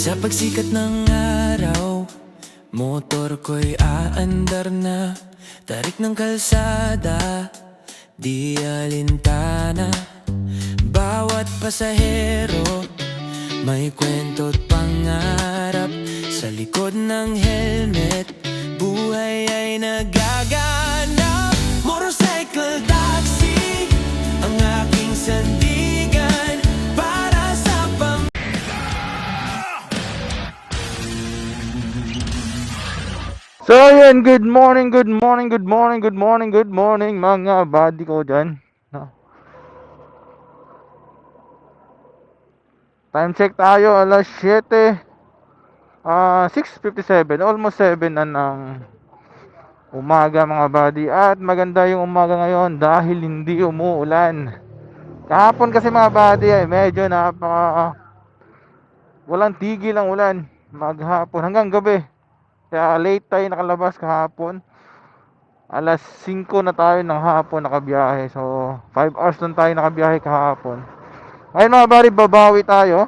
Sa pagsikat ng araw, motor ko'y aandar na. Tarik ng kalsada, di alintana. Bawat pasahero, may kwento't pangarap. Sa likod ng helmet, buhay ay nagaganap. Motorcycle taxi, ang aking sandigan para sa So yun, good morning mga buddy ko dyan. No? Time check tayo, alas 7 6:57, almost 7 na ng umaga mga buddy. At maganda yung umaga ngayon dahil hindi umuulan. Kahapon kasi mga buddy ay medyo walang tigil ang ulan maghapon hanggang gabi. Kaya late tayo nakalabas kahapon. Alas 5 na tayo ng hapon nakabiyahe. So 5 hours lang tayo nakabiyahe kahapon. Ayun mga buddy, babawi tayo.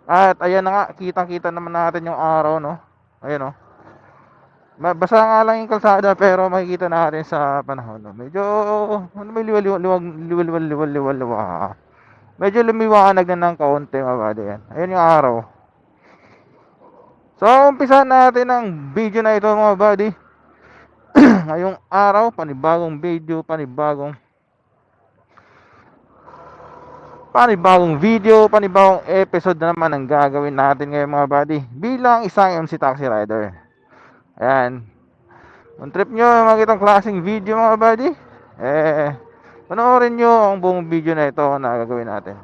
At ayan na nga, kitang-kita naman natin yung araw, no? Ayan, no? Basa nga lang yung kalsada pero makikita natin sa panahon, no? Medyo may liwal-liwal. Medyo lumiwanag na ng kaunti mga buddy. Ayan yung araw. So umpisa natin ang video na ito mga buddy. Ngayong araw, panibagong video, panibagong episode na naman ang gagawin natin ngayon mga buddy. Bilang isang MC Taxi Rider. Ayan. Kung trip nyo makitang klaseng video mga buddy, panoorin nyo ang buong video na ito na gagawin natin.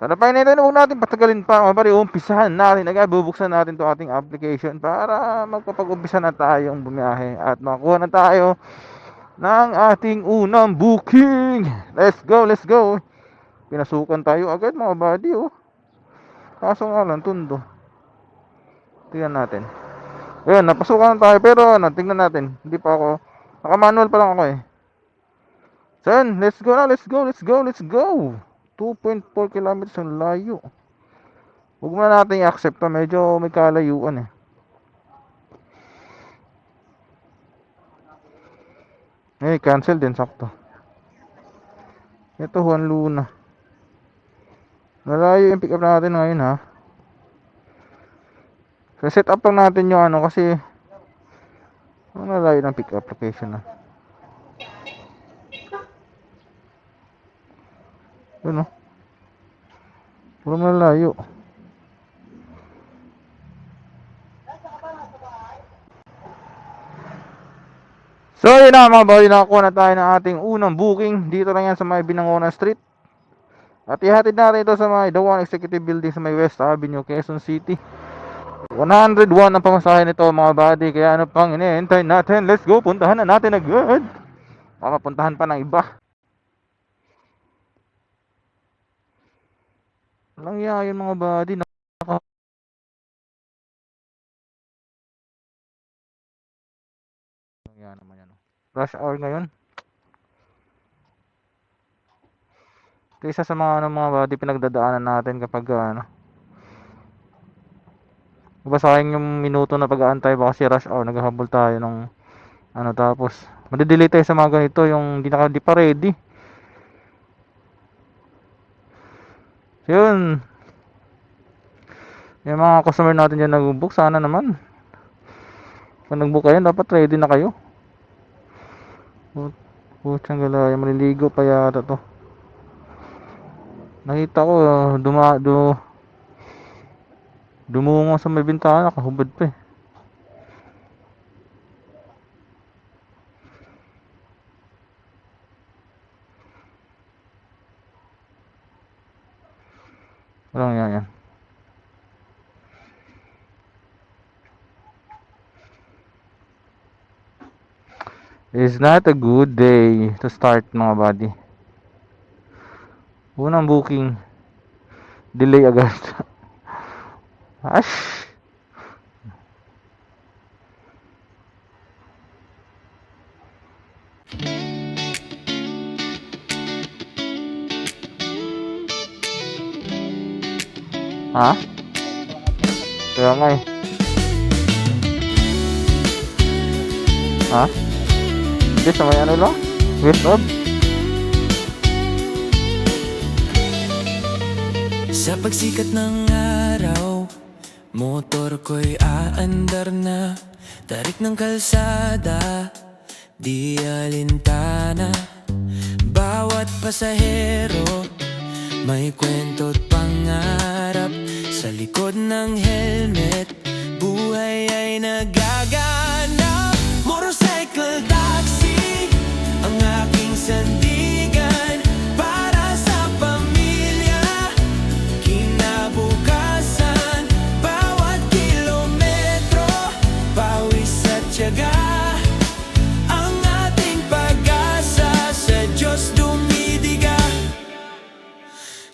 Sana pa natin, huwag natin patagalin pa mga buddy. Umpisahan natin agad, bubuksan natin to ating application para magpapag-umpisa na tayong bumiyahe at makakuha na tayo ng ating unang booking. Let's go. Pinasukan tayo agad mga buddy, oh. Kaso nga lang, tundo. Tingnan natin. Ayan, napasukan na tayo pero tingnan natin. Hindi pa ako, naka-manual pa lang ako eh. So yun, let's go. 2.4 kilometers ang layo. Huwag muna natin i-accept to, medyo may kalayuan eh. Cancel din, sakto. Ito, Juan Luna. Malayo yung pick up natin ngayon ha. So set up lang natin yung ano kasi malayo ng pick up location na. Yun o. Puro malayo. So yun na mga buddy, nakakuha na tayo ng ating unang booking. Dito lang yan sa may Binangonan Street. At ihatid natin ito sa may The One Executive Building sa may West Avenue, Quezon City. 101 ang pamasahe nito mga buddy. Kaya ano pang iniintay natin? Let's go, puntahan na natin agad. Papuntahan pa ng iba. Walang iya yun mga buddy. Yan naman yan. Rush hour ngayon. Ito isa sa mga mga buddy pinagdadaanan natin kapag sayang yung minuto na pag-aantay ba kasi rush hour, naghahabol tayo ng tapos madidelay tayo sa mga ganito yung di pa ready. Yun. Yung mga customer natin dyan nag-book, sana naman kung nag-book kayo, dapat ready na kayo. Putsang galaya, maliligo pa yata to. Nakita ko dumungo sa may bintana, nakahubad pa eh. Walang yan. It's not a good day to start mga buddy. Unang booking, delay agad. Ash! Ha? Kaya nga eh. Ha? Hindi, sa may ano lang? West of? Sa pagsikat ng araw, motor ko'y aandar na. Tarik ng kalsada, di alintana. Bawat pasahero, may kwento't pangarap. Sa likod ng helmet, buhay ay nagaganap. Motorcycle taxi, ang aking sandigan para sa pamilya. Kinabukasan, bawat kilometro, pawis at tiyaga. Ang ating pag-asa sa Diyos dumidiga.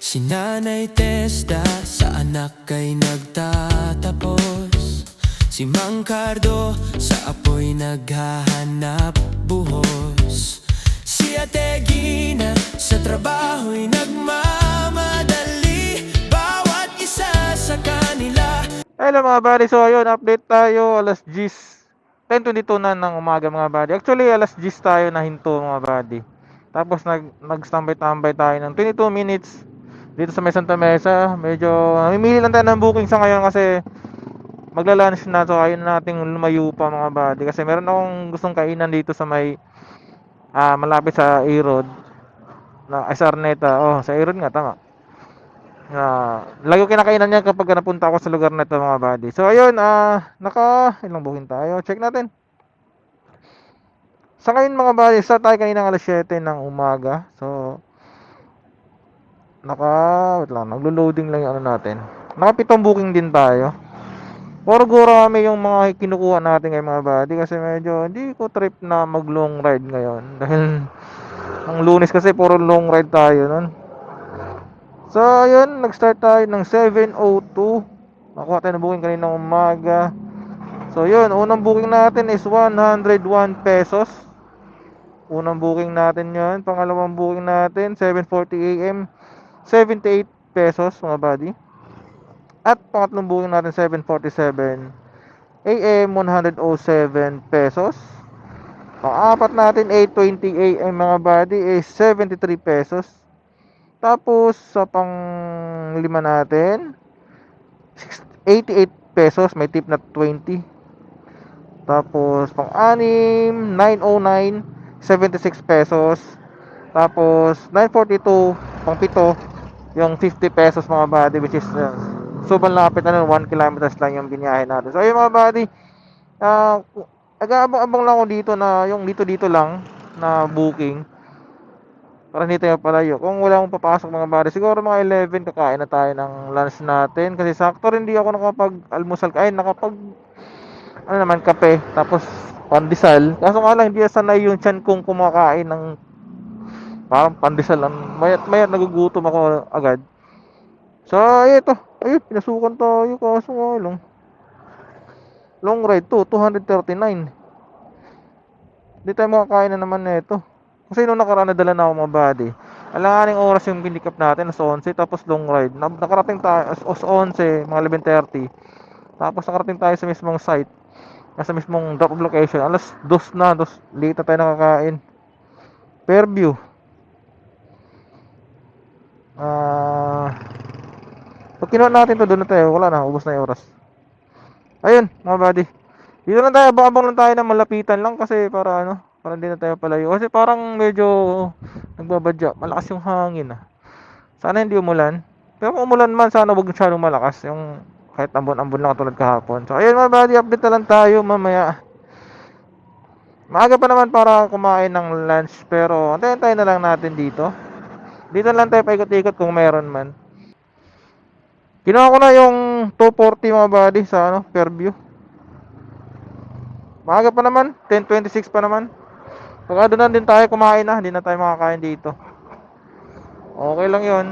Si Nanay Testa sa anak ay nagtatapos. Si Mang Cardo sa apoy naghahanap buhos. Si Ate Gina sa trabaho'y nagmamadali. Bawat isa sa kanila. Hello mga buddy, so ayun, update tayo, alas 10:22 na ng umaga mga buddy. Actually, alas 10 tayo na hinto mga buddy. Tapos nag-standby-tambay tayo ng 22 minutes dito sa may Santa Mesa. Medyo namimili lang tayo ng booking sa ngayon kasi magla-lunch na, so ayun nating lumayo pa mga buddy. Kasi meron akong gustong kainan dito sa may malapit sa A-Road na sa Araneta. Oh, sa A-Road nga, tama. Lagi ko kinakainan niya kapag napunta ako sa lugar na ito mga buddy. So ayun, ilang booking tayo. Check natin. Sa ngayon mga buddy, start tayo kanina alas 7 ng umaga. So wait lang, naglo-loading lang yung ano natin. Naka 7 booking din tayo. Puro gurami yung mga kinukuha natin ngayon mga buddy kasi medyo hindi ko trip na mag long ride ngayon dahil ang Lunes kasi puro long ride tayo nun. So ayun, nag-start tayo ng 7:02. Nakuha tayo ng booking kanina umaga. So yun, unang booking natin is 101 pesos. Unang booking natin yun. Pangalawang booking natin 7:40 AM, 78 pesos mga buddy. At pangatlong booking natin 7:47 AM, 107 pesos. Pang-apat natin 8:20 AM mga buddy is 73 pesos. Tapos sa pang-lima natin 88 pesos, may tip na 20. Tapos pang-anim 9:09, 76 pesos. Tapos 9:42 pang-pito, yung 50 pesos mga buddy, which is sobrang lapit na nun, 1 kilometers lang yung biniyahe natin. So ayun mga buddy, uh, nag-aabang-abang lang ako dito na yung dito lang na booking para hindi tayo palayo. Kung wala akong papasok mga buddy, siguro mga 11 kakain na tayo ng lunch natin kasi sakto rin, hindi ako nakapag-almusal, ano naman, kape, tapos pandesal. Kaso nga lang, hindi sanay yung tiyan kong kumakain ng parang pandesal lang. Mayat nagugutom ako agad. So ito, ayun, pinasukan tayo. Kaso nga lang, long ride to 239. Hindi tayo makakain na naman nito. Kasi nung nakaraan nadala na ako mga buddy. Alanganing oras yung pinikap natin, as 11, tapos long ride. Nakarating tayo as 11, mga 11:30. Tapos nakarating tayo sa mismong site. Nasa mismong drop off location. Alas 2 na, late na tayo nakakain. Fairview. Pag kinuha natin to, doon na tayo. Wala na, ubos na yung oras. Ayun, mga buddy. Dito lang tayo, abang-abang lang tayo na malapitan lang kasi para hindi na tayo palayo. Kasi parang medyo nagbabadya. Malakas yung hangin ah. Sana hindi umulan. Pero kung umulan man, sana wag masyadong malakas. Yung kahit ambon-ambon lang tulad kahapon. So ayun mga buddy, update na lang tayo mamaya. Maaga pa naman para kumain ng lunch. Pero antayin tayo na lang natin dito. Dito lang tayo paikot-ikot kung meron man. Kinuha ko na yung 240 mga buddy sa Fairview. Maaga pa naman, 10:26 pa naman. Pag doon na din tayo kumain na, hindi na tayo makakain dito. Okay lang 'yon.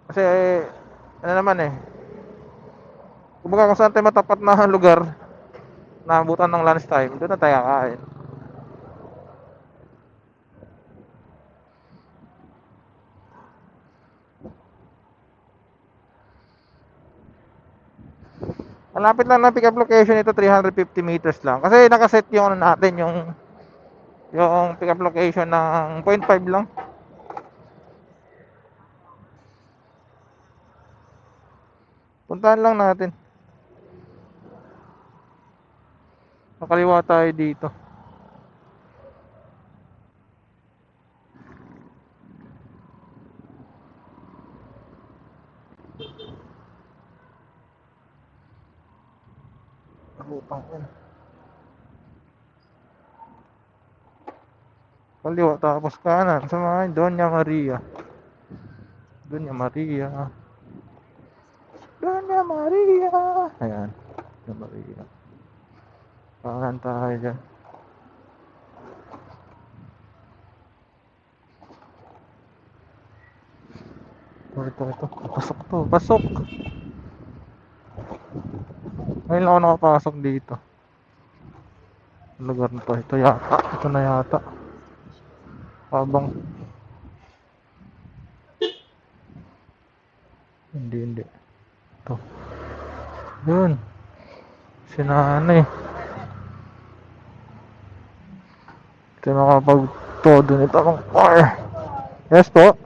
Kasi ano naman kumbaga kung saan tayo matapat na lugar na abutan ng lunch time, doon na tayo kakain. Malapit lang ng pick up location ito, 350 meters lang. Kasi nakaset yung ano natin, yung pick up location ng 0.5 lang. Puntahan lang natin. Makaliwa tayo dito. Utang ko. Kaliwa tapos kanan. Samahan, Doña Maria. Doña Maria. Doña Maria. Ayan. Doña Maria. Kanan tayo dyan. Ito. Pasok to. Pasok. Ngayon lang ako nakapasok dito. Lugar na to. Ito yata. Ito na yata. Habang. Hindi. Ito. Yun. Si nanay. Ito yung makapag-todo nito. Yes po.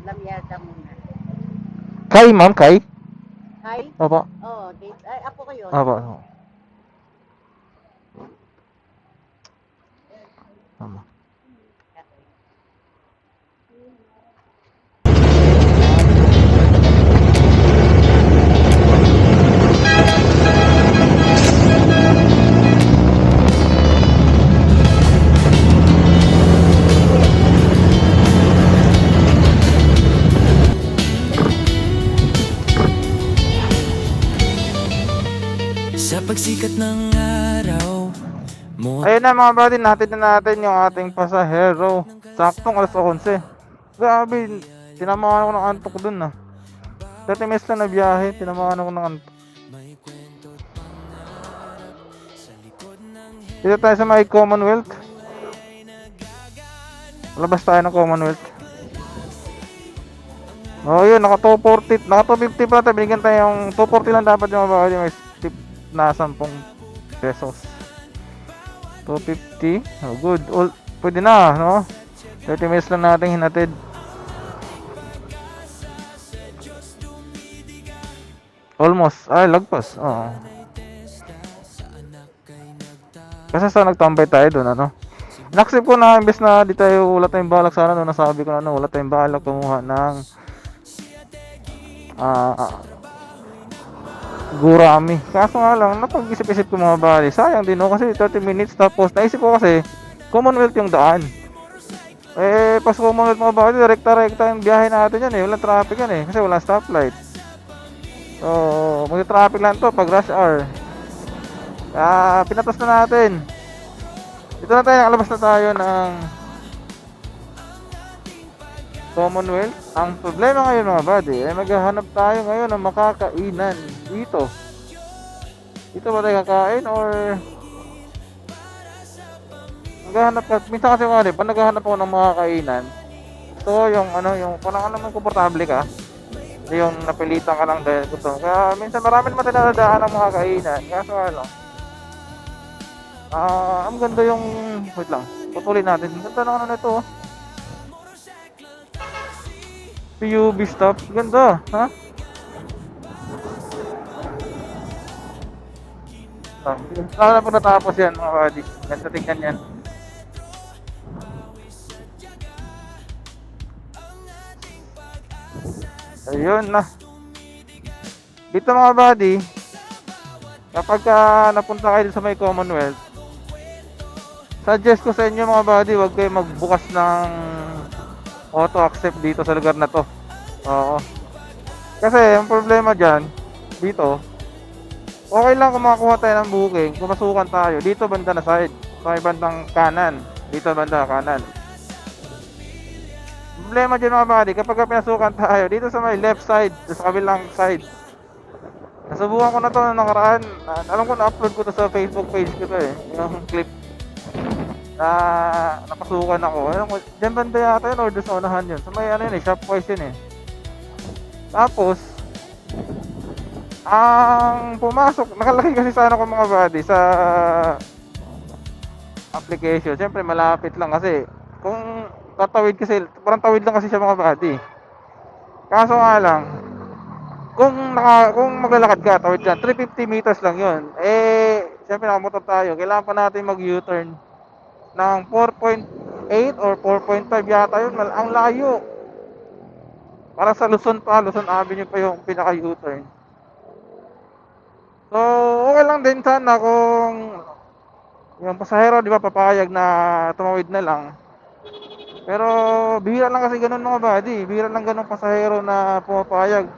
Lamyada muna. Kay, ma'am, kay? Hi? Opo. Oh, ay, ako kayo. Opo. Tama. Sa pagsikat ng araw mo. Ayun na mga buddy, natin yung ating pasahero. Saktong alas 11. Grabe, tinamaan ako ng antok dun ah. 30 minutes lang na biyahe, tinamaan ako ng antok. Dito tayo sa may Commonwealth. Labas tayo ng Commonwealth. Oh yun, naka 240, naka 250 pa tayo. Binigyan tayo yung 240 lang dapat yung mga buddy. May tip na 10 pesos. 250. Oh, good. Pwede na, no? 30 minutes lang natin hinatid. Almost. Ay, lagpas. Oo. Kasi sa nagtambay tayo doon, ano? Naksip ko na imbes na di tayo wala tayong balak sana no, nasabi ko na ano, wala tayong balak kumuha ng gurami. Kaso nga lang, napag-isip-isip ko mga bali. Sayang din no, kasi 30 minutes tapos naisip ko kasi Commonwealth yung daan. Pas Commonwealth mga bali, direkta yung biyahe natin yan eh. Walang traffic yan eh, kasi walang stoplight. So, mag-traffic lang to pag rush hour. Pinatas na natin. Dito na tayo, nakalabas na tayo ng Commonwealth. Ang problema ngayon mga buddy, maghahanap tayo ngayon ng makakainan dito. Dito ba tayo kakain or maghahanap ka? Minsan kasi mga pag naghahanap ako ng makakainan, ito yung ano, yung parang naman komportable ka, yung napilitan ka lang dahil gusto. Kaya minsan marami naman tayo nadadaan ng makakainan. Kaso ano, ang ganda yung, wait lang, putulin natin. Ang ganda ng ano nito, oh. PUB stop, ganda, ha? Lalo na pag natapos yan mga buddy. Ganda tingnan yan. Ayun na. Dito mga buddy, kapag napunta kayo sa may Commonwealth, suggest ko sa inyo mga buddy, huwag kayo magbukas ng auto accept dito sa lugar na to. Oo. Kasi ang problema dyan, dito, okay lang kung makakuha tayo ng booking, kumasukan tayo, dito banda na side, sa may bandang kanan, dito banda kanan. Problema dyan mga buddy, kapag pinasukan tayo, dito sa may left side, sa kabilang side, nasubukan ko na to nung nakaraan. Alam ko na-upload ko to sa Facebook page ko to eh, yung clip na napasukan ako. Alam ko, dyan banda yata yun or doon sa unahan yun. So may ano yun eh, Shopwise yun eh. Tapos, Ang pumasok, nakalagay kasi sana ko mga buddy sa application. Siyempre malapit lang kasi kung tatawid kasi, parang tawid lang kasi siya mga buddy. Kaso nga lang, kung maglalakad ka, tawid ka, 350 meters lang yun. Eh, siyempre nakamotor tayo, kailangan pa natin mag-U-turn ng 4.8 or 4.5 yata yun. Ang layo. Para sa Luzon pa, Luzon Avenue pa yung pinaka U-turn. So, okay lang din sana kung yung pasahero, di ba, papayag na tumawid na lang. Pero, bihira lang kasi ganun mga buddy. Bihira lang ganun pasahero na pumapayag.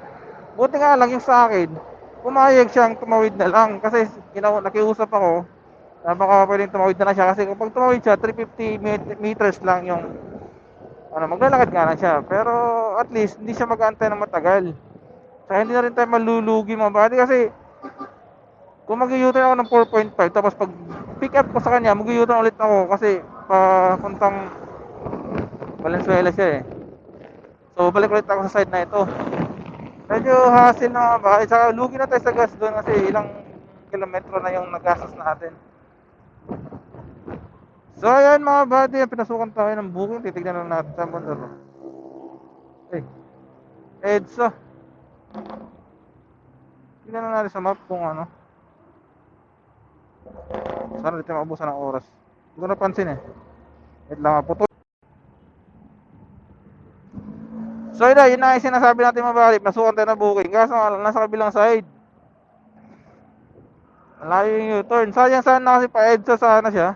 Buti nga lang yung sa akin, pumayag siyang tumawid na lang. Kasi, nakiusap ako, na baka pwedeng tumawid na lang siya. Kasi kapag tumawid siya, 350 meters lang yung, maglalakad nga lang siya. Pero, at least, hindi siya mag-aantay ng matagal. Saka hindi na rin tayo malulugi mga buddy. Kasi, kung mag-u-turn ako ng 4.5 tapos pag pick up ko sa kanya, mag-u-turn ulit ako kasi papuntang Valenzuela siya eh. So balik ulit ako sa side na ito. Medyo hassle na ba? Saka lugi na tayo sa gas doon kasi ilang kilometro na yung nagastos natin. So ayan mga buddy, pinasukan tayo ng booking. Titignan lang natin sa bundok. Eh, EDSA. Tignan lang natin sa map kung ano. Sana dito maubusan ng oras. Hindi ko napansin eh. Wait lang, putol. So yun na yung sinasabi natin mabalik. Nasukan tayo ng booking. Kaso nasa kabilang side. Malayo yung U-turn. Sayang sana kasi pa-EDSA sana siya.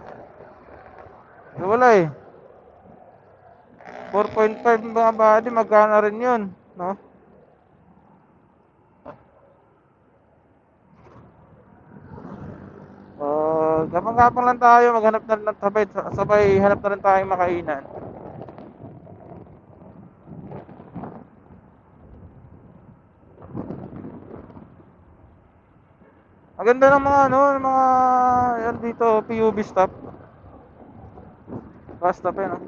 So wala eh. 4.5 mga buddy, magkano rin yun, no? Gapang-gapang lang tayo, maghanap na rin sabay hanap na rin tayong makainan. Maganda ng mga yan dito, PUV stop. Bus stop yan, no?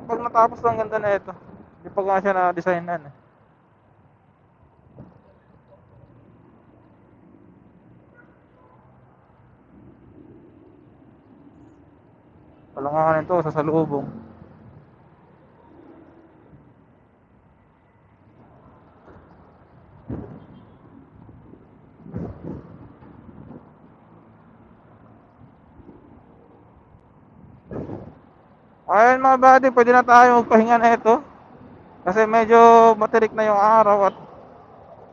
Pag natapos lang, ganda na ito. Hindi pa nga siya na-designan, eh. Palangakan ito sa salubong. Ayun mga buddy, pwede na tayo magpahinga na ito. Kasi medyo matirik na yung araw at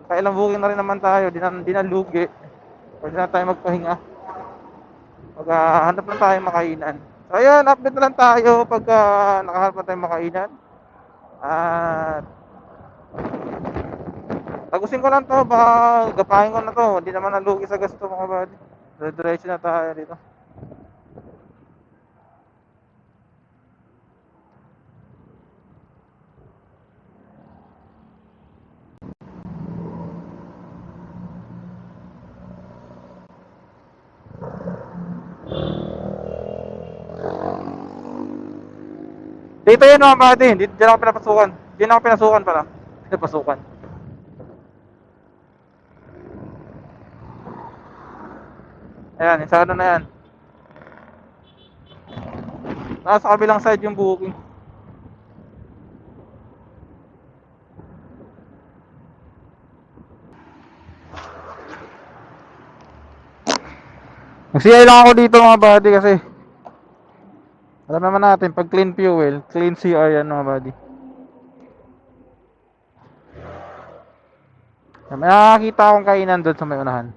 kailang booking na rin naman tayo, di na lugi. Pwede na tayo magpahinga. Maghahanap lang tayo makainan. So ayun, update na lang tayo pagka nakahanap na tayo makainan. At tagusin ko lang to, baka gapahin ko na to. Hindi naman nalugi sa gasto mga buddy. Diretso na tayo dito. Dito yun mga buddy, dito dyan ako pinapasukan. Dyan ako pinasukan pala. Pinapasukan. Ayan, sa ano na yan. Nasa kabilang side yung booking. Nag-CI lang ako dito mga buddy kasi alam naman natin pag clean fuel, clean CR yan mga buddy. May nakakita akong kainan doon sa may unahan.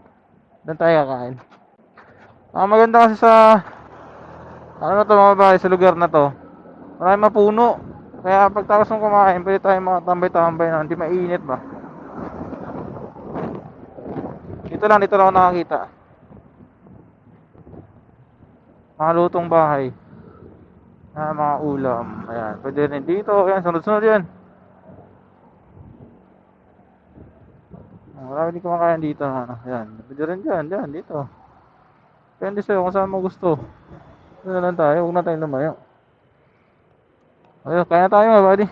Doon tayo kakain. Ang maganda kasi sa ano na to mga buddy, sa lugar na to, maraming mapuno. Kaya pagtapos ng kumain, pwede tayo mga tambay-tambay na hindi mainit ba. Dito lang ako nakakita. Mga lutong bahay. Mga ulam. Ayan, pwede rin dito. Ayan, sunod-sunod yan. Marami din kumakain dito. Ayan, pwede rin dyan, dito. Depende sa'yo kung saan mo gusto. Dito na lang tayo, huwag na tayong lumayo. Ayun, kaya tayo mga buddy.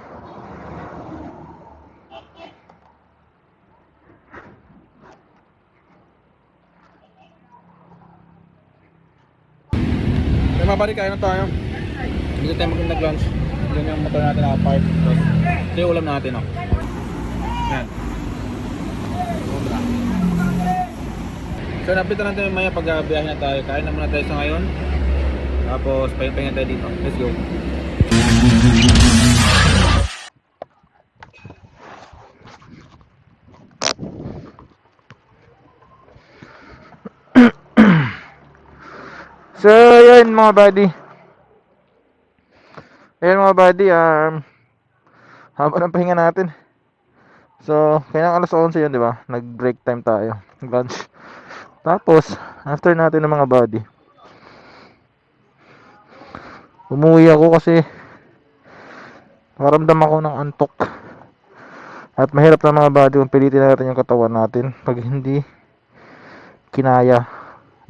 mabalik kayo na tayo. Dito tayo mag-lunch. Yan yung motor natin naka-park. Ito yung ulam natin, oh. Yan. Sobra. So, napita natin maya pag biyahe na tayo. Kain na muna tayo sa ngayon. Tapos, pahinga tayo dito. Let's go. So, yan mga buddy. Ayan mga buddy, haba ng pahinga natin. So, kaya alas 11 yun, di ba? Nag-break time tayo. Lunch. Tapos, after natin ng mga buddy, umuwi ako kasi maramdam ako ng antok. At mahirap na mga buddy kung pilitin natin yung katawan natin pag hindi kinaya,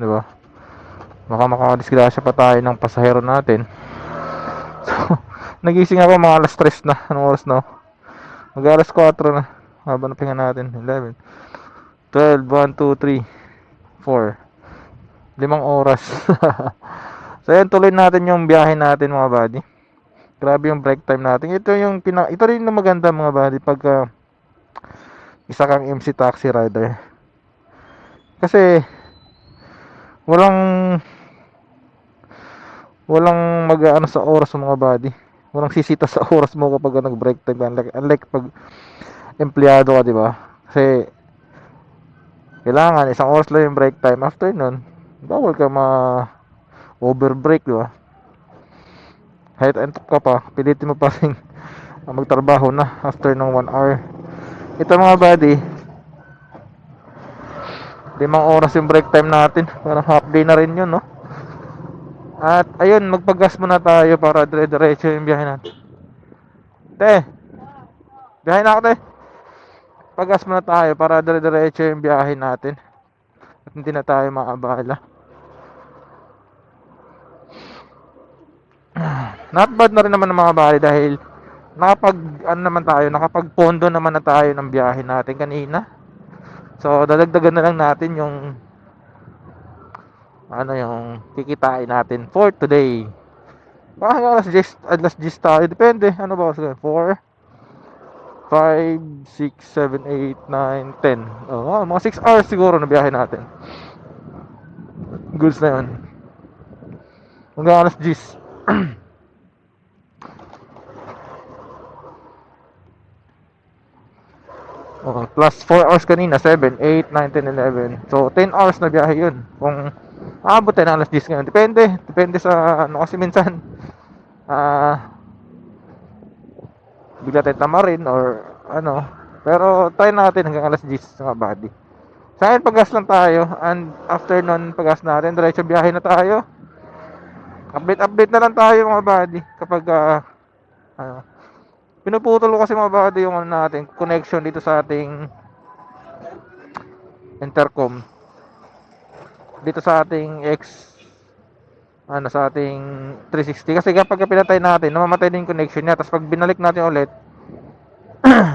di ba? Baka makadisgrasya pa tayo ng pasahero natin. So, nagising ako mga alas 3 na. Anong oras na? Mag alas 4 na. Haba na pahinga natin. 11, 12, 1, 2, 3, 4. 5 oras. So, yan, tuloy natin yung biyahe natin mga buddy. Grabe yung break time natin. Ito rin yung maganda mga buddy pag isa kang MC taxi rider. Kasi walang mag-aano sa oras ng mga buddy. Walang sisita sa oras mo kapag nag-break time. Unlike pag empleyado ka, di ba? Kasi kailangan isang oras lang yung break time. After nun, bawal ka overbreak, di ba? Kahit antok ka pa, pilitin mo pa rin magtrabaho na after ng 1 hour. Ito mga buddy, 5 oras yung break time natin. Parang half day na rin yun, no? At ayun, magpagas muna tayo para dire-diretso yung biyahe natin. Te, biyahe na ako, te. Pagas muna tayo para dire-diretso yung biyahe natin. At hindi na tayo maabala. Not bad na rin naman ng mga bahay dahil nakapag-pondo naman na tayo ng biyahe natin kanina. So, dadagdagan na lang natin yung yung kikitain natin for today. Baka hanggang alas 10 tayo. Depende. Ano ba kasi? 4, 5, 6, 7, 8, 9, 10. Mga 6 hours siguro na biyahe natin. Goods na yun. Hanggang alas 10. Plus 4 hours kanina. 7, 8, 9, 10, 11. So, 10 hours na biyahe yun. Kung aabot tayo ng alas 10 ngayon. Depende sa kasi minsan bigla tayo tamarin or pero try natin hanggang alas 10 mga buddy. Sa akin paggas lang tayo, and after nun paggas natin diretso biyahe na tayo. Update na lang tayo mga buddy kapag pinuputol ko kasi mga buddy yung natin connection dito sa ating intercom dito sa ating sa ating 360 kasi kapag pinatay natin namamatay din yung connection niya, tapos pag binalik natin ulit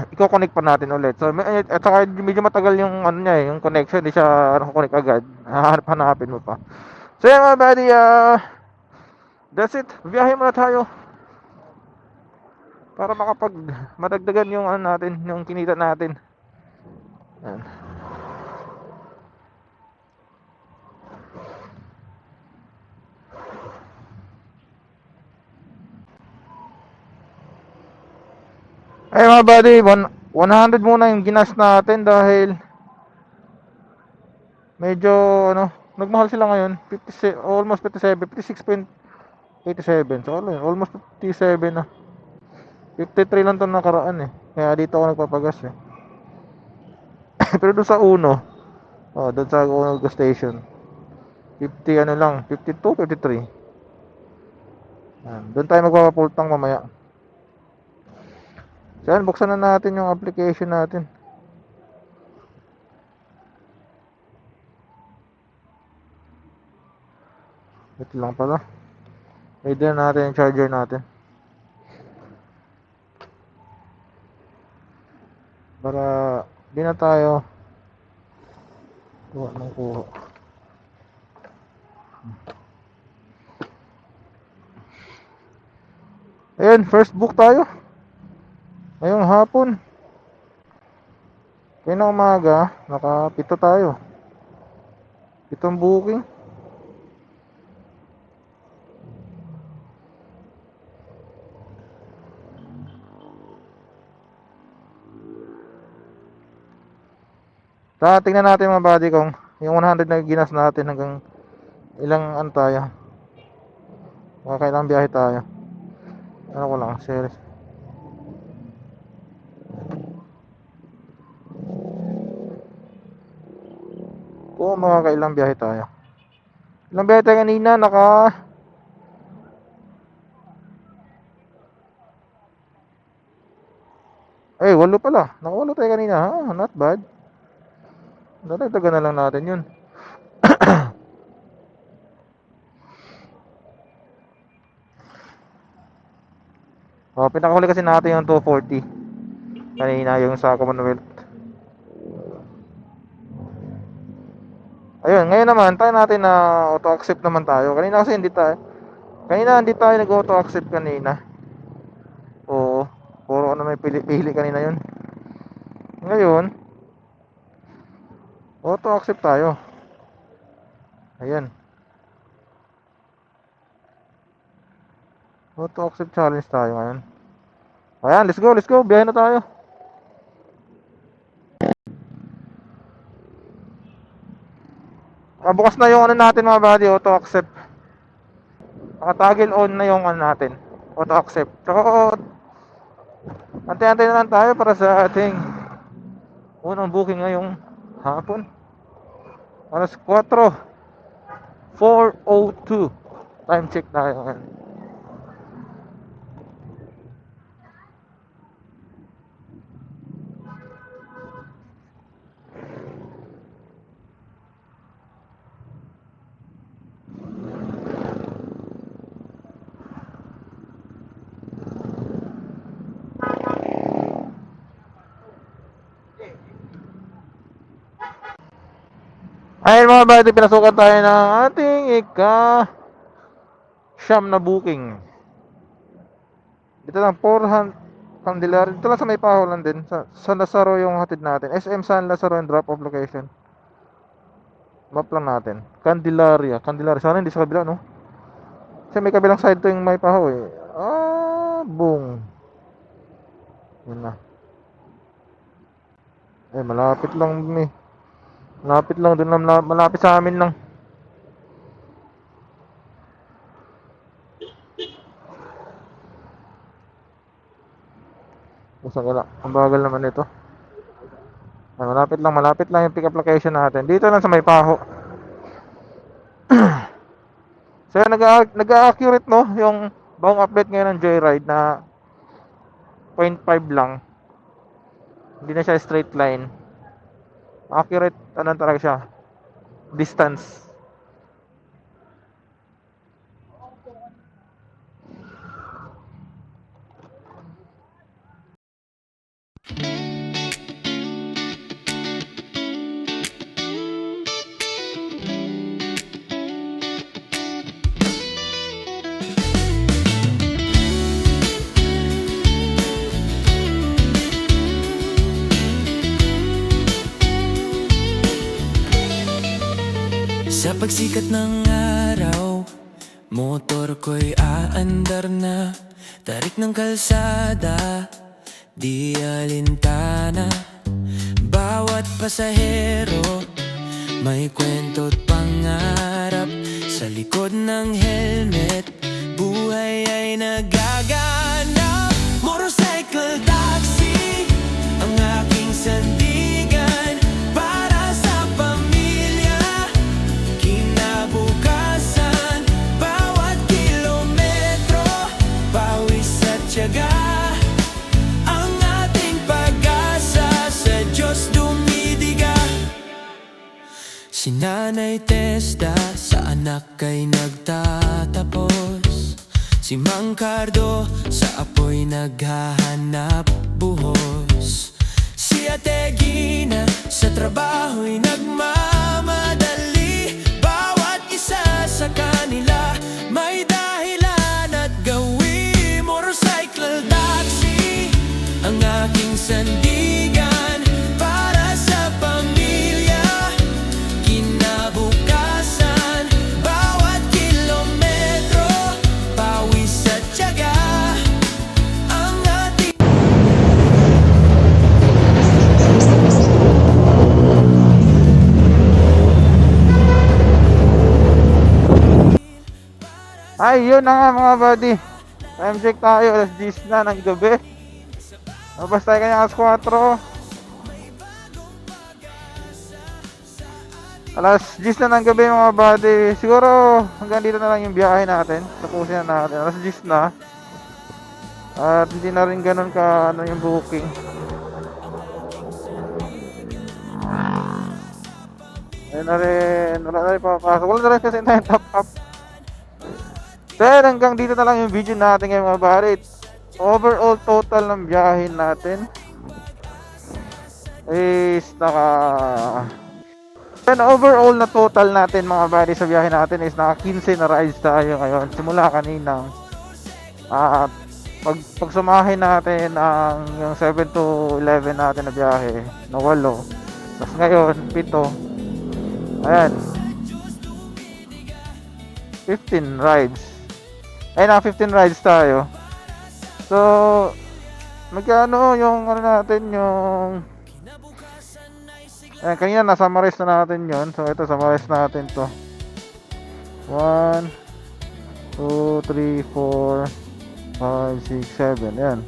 i-connect pa natin ulit. So at saka medyo matagal yung niya yung connection, hindi siya connect agad. Hanapin mo pa. So yan mga buddy, that's it. Biyahe muna tayo para madagdagan yung natin, yung kinita natin. Yan. Ay mga buddy, 100 muna yung ginas natin dahil medyo nagmahal sila ngayon. 57, almost 57, 56.87. So almost 57 na. 53 lang 'tong nakaraan eh. Kaya dito ako nagpapagas eh. Pero doon sa Uno, doon sa Uno gas station, 50 lang, 52, 53. Doon tayo magpapapultang mamaya. So yan, buksan na natin yung application natin. Ito lang pala. Ready na natin yung charger natin. Para di na tayo kuha ng kuha. Ayun, first book tayo. Ngayong hapon. Kaya na umaga, nakapito tayo. Pitong booking. Tingnan natin mga buddy kung yung 100 na ginas natin hanggang ilang ano tayo. Kailang biyahe tayo. Ano ko lang, series. Kung makakailang biyahe tayo. Ilang biyahe tayo kanina, walo pala. Naka 8 tayo kanina, ha? Not bad. Dadagdagan na lang natin yun. Pinakahuli kasi natin yung 240. Kanina yung sa Commonwealth. Ayun, ngayon naman, tayo natin na auto-accept naman tayo. Kanina kasi hindi tayo. Kanina hindi tayo nag-auto-accept kanina. Oo. Puro ano may pili-pili kanina yun. Ngayon, auto-accept tayo. Ayan. Auto-accept challenge tayo ngayon. Ayan, let's go. Biyahe na tayo. Bukas na yung ano natin mga buddy, auto-accept. Nakatagil on na yung ano natin, auto-accept. So, antay-antay na lang tayo para sa ating unang booking ngayong hapon. Alas 4:02. Time check tayo ngayon. Ayun mga buddy, pinasukan tayo ng ating siyam na booking. Dito lang 400 Candelaria. Dito lang sa may paho lang din. Sa San Lazaro yung hatid natin. SM San Lazaro yung drop off location. Map lang natin. Candelaria. Sana hindi sa kabila, no? Kasi may kabilang side to yung may paho eh. Boom. Yun na. Malapit lang eh. Malapit lang dun lang, malapit sa amin lang. Usang gala. Ang bagal naman ito. Malapit lang yung pick up location natin. Dito lang sa may paho. So nag-accurate no yung bagong update ngayon ng Joyride na 0.5 lang. Hindi na siya straight line. Accurate ano talaga siya. Distance. Sa pagsikat ng araw, motor ko'y aandar na. Tarik ng kalsada, di alintana. Bawat pasahero, may kwento't pangarap. Sa likod ng helmet, buhay ay nagaganap. Motorcycle taxi, ang aking sandigan. Para sa pamilya, kinabukasan. Bawat kilometro, pawis at tiyaga. Ang ating pag-asa, sa Diyos dumidiga. Si Nanay Testa sa anak ay nagtatapos. Si Mang Cardo sa apoy naghahanap buhos. Si Ate Gina sa trabaho'y nagmamadali. Bawat isa sa kanila may dahilan at gawin. Motorcycle Ay, yun na nga mga buddy. Time check tayo, alas 10 na ng gabi. Mabas tayo kanya alas 4. Alas 10 na ng gabi mga buddy. Siguro hanggang dito na lang yung biyahe natin. Tapusin na natin. Alas 10 na. At hindi na rin ganun ka ano yung booking. Ayun na rin. Wala na rin papasok. Wala na rin kasi na yung top up. Then hanggang dito na lang yung video natin ngayon mga buddy. Overall total ng biyahe natin is then overall na total natin mga buddy sa biyahe natin is naka 15 na rides tayo ngayon. Simula kaninang pagsumahin natin ang yung 7 to 11 natin na biyahe na 8. Tapos ngayon 7. Ayan. 15 rides. Ay na 15 rides tayo. So magkano yung ano natin yung kanina na-summarize na natin yon. So ito summarize natin to. 1 2 3 4 5, 6, 7. Yan.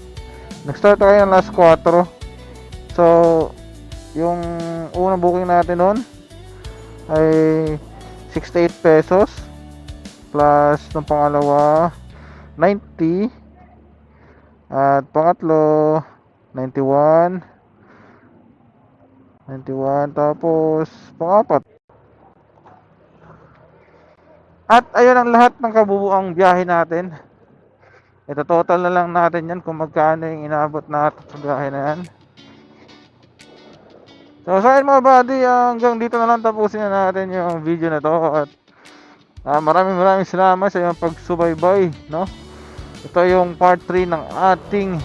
Nag-start tayo ng last 4. So, yung unang booking natin nun ay 68 pesos. Plus, nung pangalawa, 90. At pangatlo, 91. 91. Tapos, pangapat. At ayun ang lahat ng kabubuang biyahe natin. Ito total na lang natin yan kung magkano yung inabot natin sa biyahe na yan. So sa akin mga buddy, hanggang dito na lang tapusin na natin yung video na to. At maraming salamat sa iyong pagsubaybay, no? Ito yung part 3 ng ating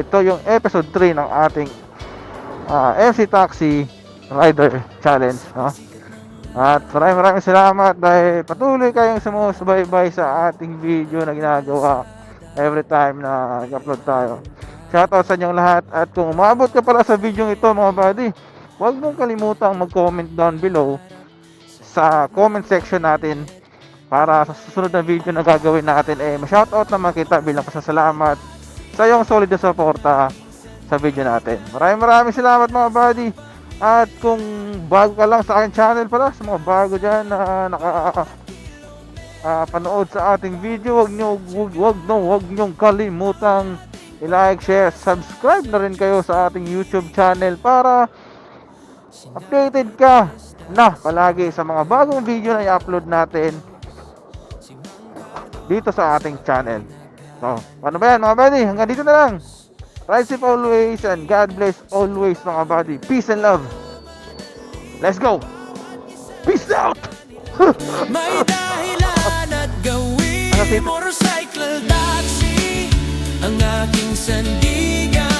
ito yung episode 3 ng ating MC Taxi Rider Challenge, no? At maraming salamat dahil patuloy kayong sumusubaybay sa ating video na ginagawa every time na i-upload tayo. Shoutout sa inyong lahat. At kung umabot ka pala sa video ito mga buddy, huwag mong kalimutang mag-comment down below sa comment section natin para sa susunod na video na gagawin natin ma-shoutout naman kita bilang pasasalamat sa iyong solid na suporta sa video natin. Maraming salamat mga buddy. At kung bago ka lang sa aking channel pala, sa mga bago dyan na panood sa ating video, huwag nyong kalimutang i-like, share, subscribe na rin kayo sa ating YouTube channel para updated ka na palagi sa mga bagong video na i-upload natin dito sa ating channel. So, paano ba yan mga buddy? Hanggang dito na lang. Ride safe always and God bless always mga buddy. Peace and love. Let's go. Peace out. May dahilan at gawin motorcycle taxi ang aking sandigan.